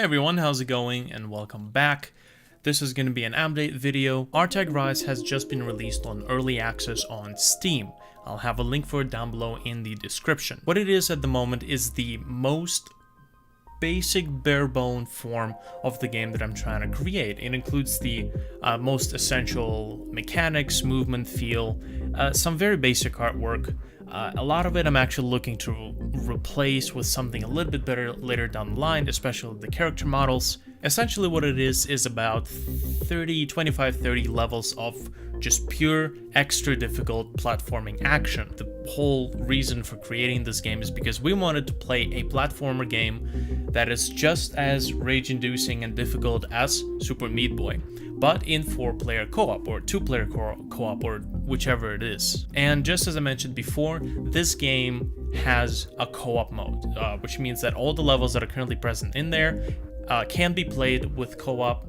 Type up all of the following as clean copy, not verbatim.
Hey everyone, how's it going and welcome back. This is going to be an update video. RTAG Rise has just been released on early access on Steam. I'll have a link for it down below in the description. What it is at the moment is the most basic bare-bone form of the game that I'm trying to create. It includes the most essential mechanics, movement, feel, some very basic artwork. A lot of it I'm actually looking to replace with something a little bit better later down the line, especially the character models. Essentially what it is about 25-30 levels of just pure extra difficult platforming action. The whole reason for creating this game is because we wanted to play a platformer game that is just as rage-inducing and difficult as Super Meat Boy, but in 4-player co-op or 2-player co-op or whichever it is. And just as I mentioned before, this game has a co-op mode, which means that all the levels that are currently present in there can be played with co-op,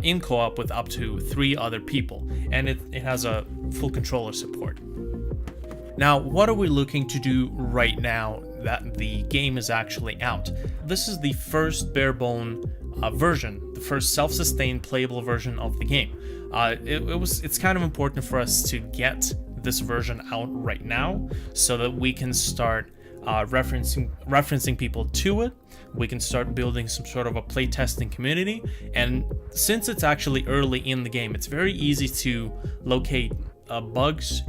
in co-op with up to 3 other people, and it has a full controller support. Now, what are we looking to do right now that the game is actually out? This is the first bare-bone version, the first self-sustained playable version of the game. It's kind of important for us to get this version out right now so that we can start referencing people to it. We can start building some sort of a playtesting community, and since it's actually early in the game, it's very easy to locate bugs,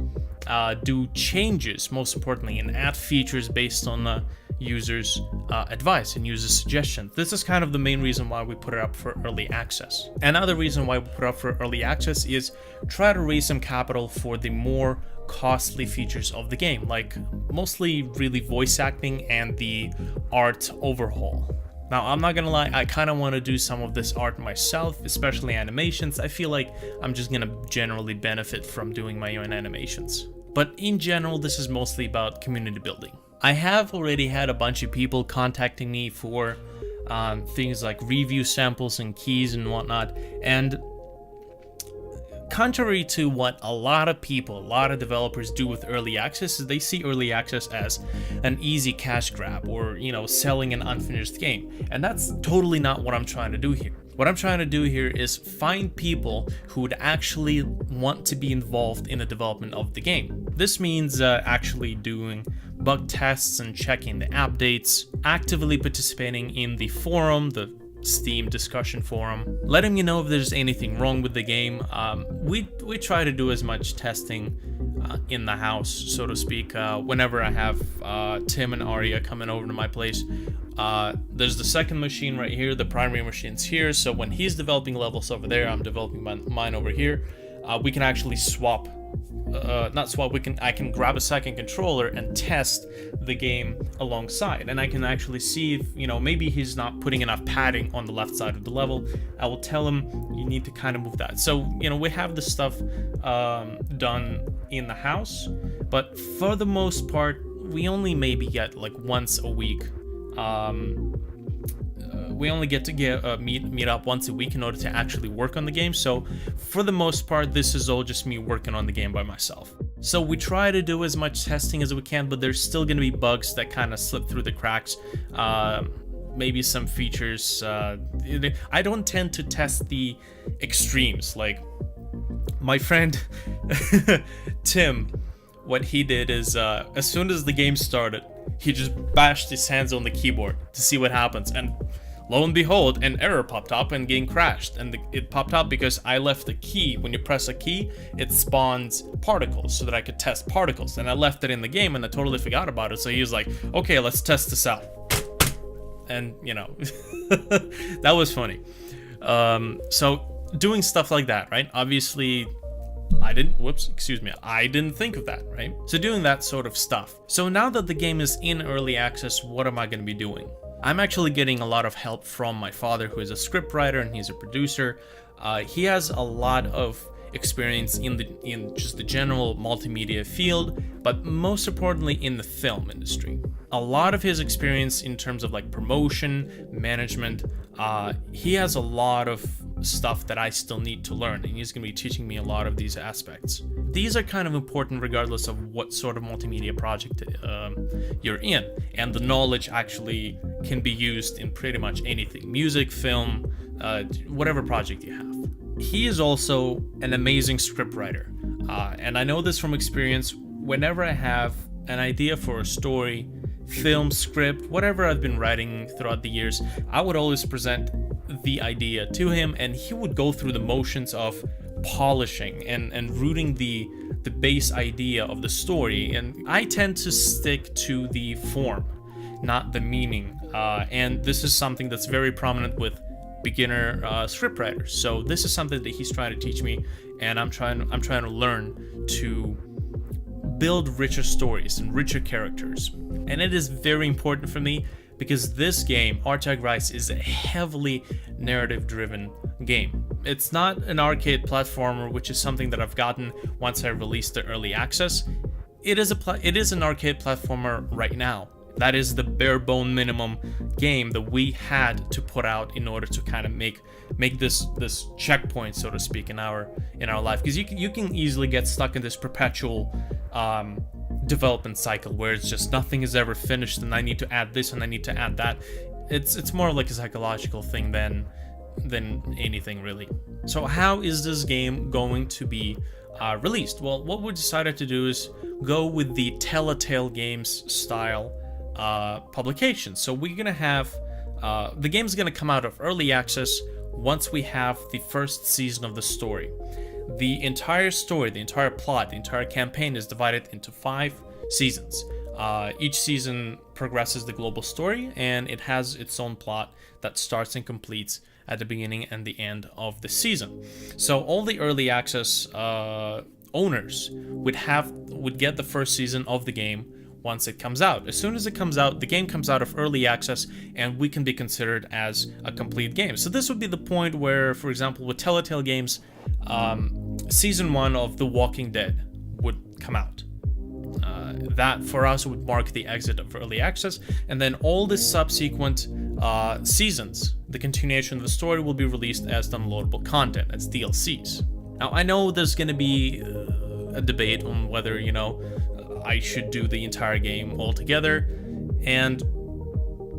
do changes, most importantly, and add features based on the users' advice and users' suggestions. This is kind of the main reason why we put it up for early access. Another reason why we put it up for early access is try to raise some capital for the more costly features of the game, like mostly really voice acting and the art overhaul. Now, I'm not gonna lie, I kind of want to do some of this art myself, especially animations. I feel like I'm just gonna generally benefit from doing my own animations. But in general, this is mostly about community building. I have already had a bunch of people contacting me for things like review samples and keys and whatnot, and contrary to what a lot of developers do with early access, is they see early access as an easy cash grab or, selling an unfinished game. And that's totally not what I'm trying to do here. What I'm trying to do here is find people who would actually want to be involved in the development of the game. This means actually doing bug tests and checking the updates, actively participating in the forum, the Steam discussion forum, letting me know if there's anything wrong with the game. We try to do as much testing in the house, so to speak. Whenever I have Tim and Arya coming over to my place, there's the second machine right here, the primary machine's here, so when he's developing levels over there, I'm developing mine over here. We can actually swap, I can grab a second controller and test the game alongside, and I can actually see if, maybe he's not putting enough padding on the left side of the level. I will tell him, you need to kind of move that. So, we have this stuff done in the house, but for the most part, we only maybe get like once a week. We only get to meet up once a week in order to actually work on the game. So for the most part, this is all just me working on the game by myself. So we try to do as much testing as we can, but there's still going to be bugs that kind of slip through the cracks. Maybe some features. I don't tend to test the extremes. Like my friend Tim, what he did is as soon as the game started, he just bashed his hands on the keyboard to see what happens, and lo and behold, an error popped up and game crashed. And it popped up because I left a key. When you press a key, it spawns particles so that I could test particles. And I left it in the game and I totally forgot about it. So he was like, okay, let's test this out. And, that was funny. So doing stuff like that, right? Obviously, I didn't think of that, right? So doing that sort of stuff. So now that the game is in early access, what am I going to be doing? I'm actually getting a lot of help from my father, who is a scriptwriter and he's a producer. He has a lot of experience in just the general multimedia field, but most importantly in the film industry. A lot of his experience in terms of like promotion, management, he has a lot of stuff that I still need to learn, and he's going to be teaching me a lot of these aspects. These are kind of important regardless of what sort of multimedia project you're in, and the knowledge actually can be used in pretty much anything: music, film, whatever project you have. He is also an amazing scriptwriter, and I know this from experience. Whenever I have an idea for a story, film, script, whatever I've been writing throughout the years, I would always present the idea to him, and he would go through the motions of polishing and rooting the base idea of the story. And I tend to stick to the form, not the meaning, and this is something that's very prominent with beginner scriptwriters. So this is something that he's trying to teach me, and I'm trying to learn to build richer stories and richer characters. And it is very important for me because this game, RTAG Rise, is a heavily narrative-driven game. It's not an arcade platformer, which is something that I've gotten once I released the early access. It is an arcade platformer right now. That is the bare bone minimum game that we had to put out in order to kind of make this checkpoint, so to speak, in our life. Because you can easily get stuck in this perpetual development cycle where it's just nothing is ever finished, and I need to add this and I need to add that. It's more like a psychological thing than anything really. So how is this game going to be released? Well, what we decided to do is go with the Telltale Games style publication. So we're gonna have the game's gonna come out of early access once we have the first season of the story. The entire story, the entire plot, the entire campaign is divided into 5 seasons. Each season progresses the global story, and it has its own plot that starts and completes at the beginning and the end of the season. So all the early access owners would get the first season of the game once it comes out. As soon as it comes out, the game comes out of early access, and we can be considered as a complete game. So this would be the point where, for example, with Telltale Games, season 1 of The Walking Dead would come out. That for us would mark the exit of early access, and then all the subsequent seasons, the continuation of the story, will be released as downloadable content, as DLCs. Now I know there's going to be a debate on whether, I should do the entire game altogether, and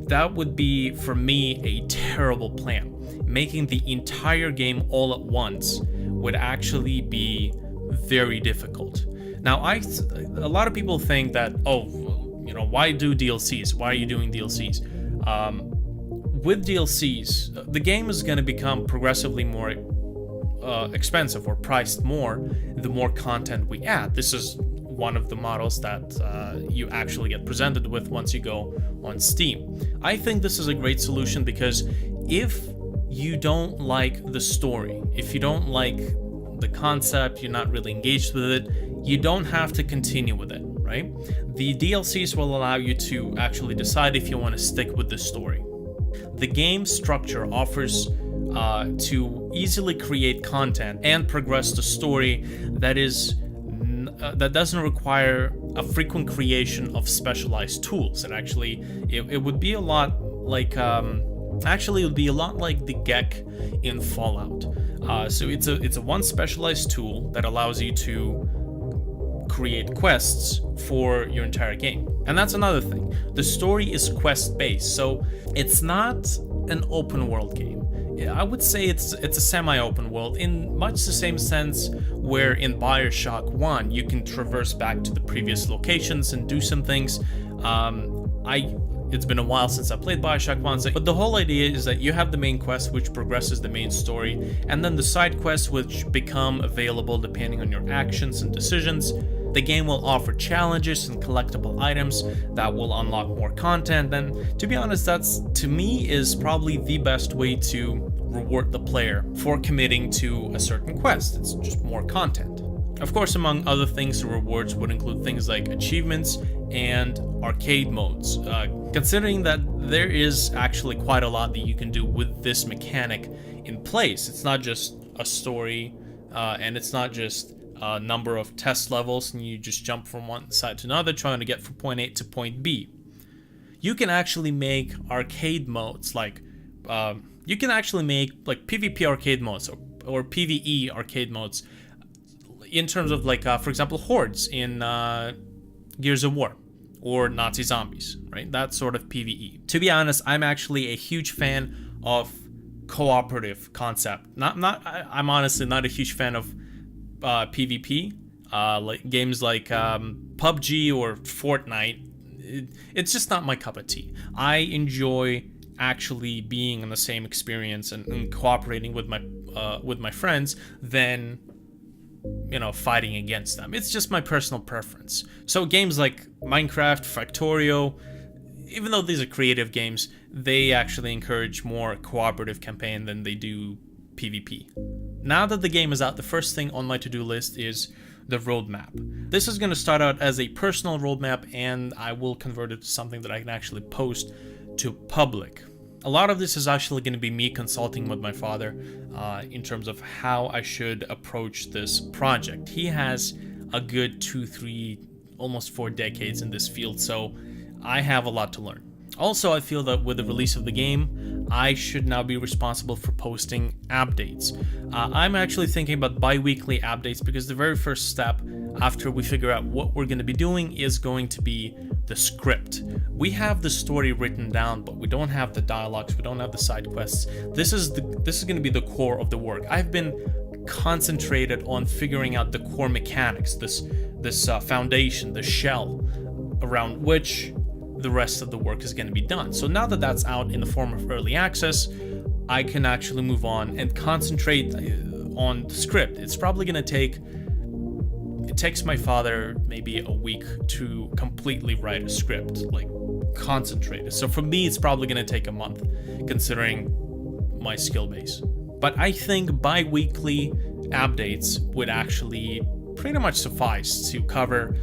that would be, for me, a terrible plan. Making the entire game all at once would actually be very difficult. Now, a lot of people think that, why do DLCs? Why are you doing DLCs? With DLCs, the game is going to become progressively more expensive or priced more the more content we add. This is one of the models that you actually get presented with once you go on Steam. I think this is a great solution because if you don't like the story, if you don't like the concept, you're not really engaged with it, you don't have to continue with it, right? The DLCs will allow you to actually decide if you want to stick with the story. The game structure offers to easily create content and progress the story that doesn't require a frequent creation of specialized tools. And actually, it would be a lot like it would be a lot like the Gek in Fallout. So it's a one specialized tool that allows you to create quests for your entire game. And that's another thing. The story is quest-based, so it's not an open world game. I would say it's a semi-open world in much the same sense where in BioShock 1 you can traverse back to the previous locations and do some things. It's been a while since I played BioShock 1, but the whole idea is that you have the main quest, which progresses the main story, and then the side quests, which become available depending on your actions and decisions. The game will offer challenges and collectible items that will unlock more content, and to be honest, that's, to me, is probably the best way to reward the player for committing to a certain quest. It's just more content. Of course, among other things, the rewards would include things like achievements and arcade modes. Considering that there is actually quite a lot that you can do with this mechanic in place. It's not just a story, and it's not just a number of test levels and you just jump from one side to another trying to get from point A to point B. You can actually make arcade modes like You can actually make like PvP arcade modes or PvE arcade modes in terms of like, for example, hordes in Gears of War or Nazi zombies, right? That sort of PvE. To be honest, I'm actually a huge fan of cooperative concept. I'm honestly not a huge fan of PvP. Like games like PUBG or Fortnite. It's just not my cup of tea. I enjoy actually being in the same experience and cooperating with my friends than, you know, fighting against them. It's just my personal preference. So games like Minecraft, Factorio, even though these are creative games, they actually encourage more cooperative campaign than they do PvP. Now that the game is out, the first thing on my to-do list is the roadmap. This is going to start out as a personal roadmap, and I will convert it to something that I can actually post to public. A lot of this is actually going to be me consulting with my father in terms of how I should approach this project. He has a good 2, 3, almost 4 decades in this field, so I have a lot to learn. Also, I feel that with the release of the game, I should now be responsible for posting updates. I'm actually thinking about bi-weekly updates because the very first step after we figure out what we're going to be doing is going to be the script. We have the story written down, but we don't have the dialogues, we don't have the side quests. This is going to be the core of the work. I've been concentrated on figuring out the core mechanics, this foundation, the shell around which the rest of the work is going to be done. So now that that's out in the form of early access, I can actually move on and concentrate on the script. It's probably going to take, it takes my father maybe a week to completely write a script, like concentrated. So for me, it's probably going to take a month considering my skill base. But I think bi-weekly updates would actually pretty much suffice to cover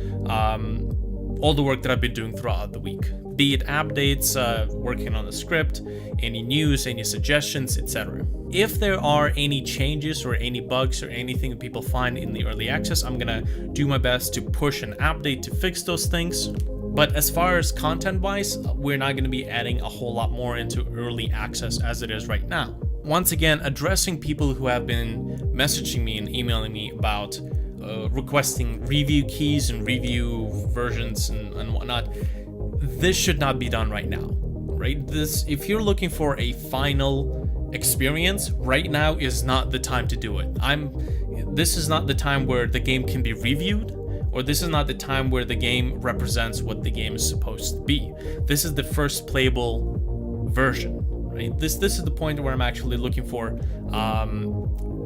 all the work that I've been doing throughout the week. Be it updates, working on the script, any news, any suggestions, etc. If there are any changes or any bugs or anything that people find in the early access, I'm gonna do my best to push an update to fix those things. But as far as content-wise, we're not gonna be adding a whole lot more into early access as it is right now. Once again, addressing people who have been messaging me and emailing me about requesting review keys and review versions and whatnot, this should not be done right now, right? If you're looking for a final experience, right now is not the time to do it. This is not the time where the game can be reviewed, or this is not the time where the game represents what the game is supposed to be. This is the first playable version, right? This is the point where I'm actually looking for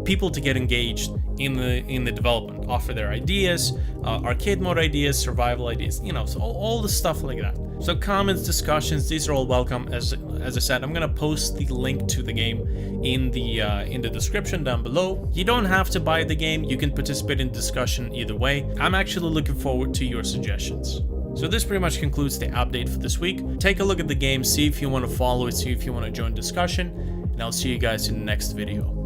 people to get engaged in the development, offer their ideas, arcade mode ideas, survival ideas, you know, so all the stuff like that. So comments, discussions, these are all welcome. As I said, I'm gonna post the link to the game in the description down below. You don't have to buy the game, you can participate in discussion either way. I'm actually looking forward to your suggestions. So this pretty much concludes the update for this week. Take a look at the game, see if you want to follow it, see if you want to join discussion, and I'll see you guys in the next video.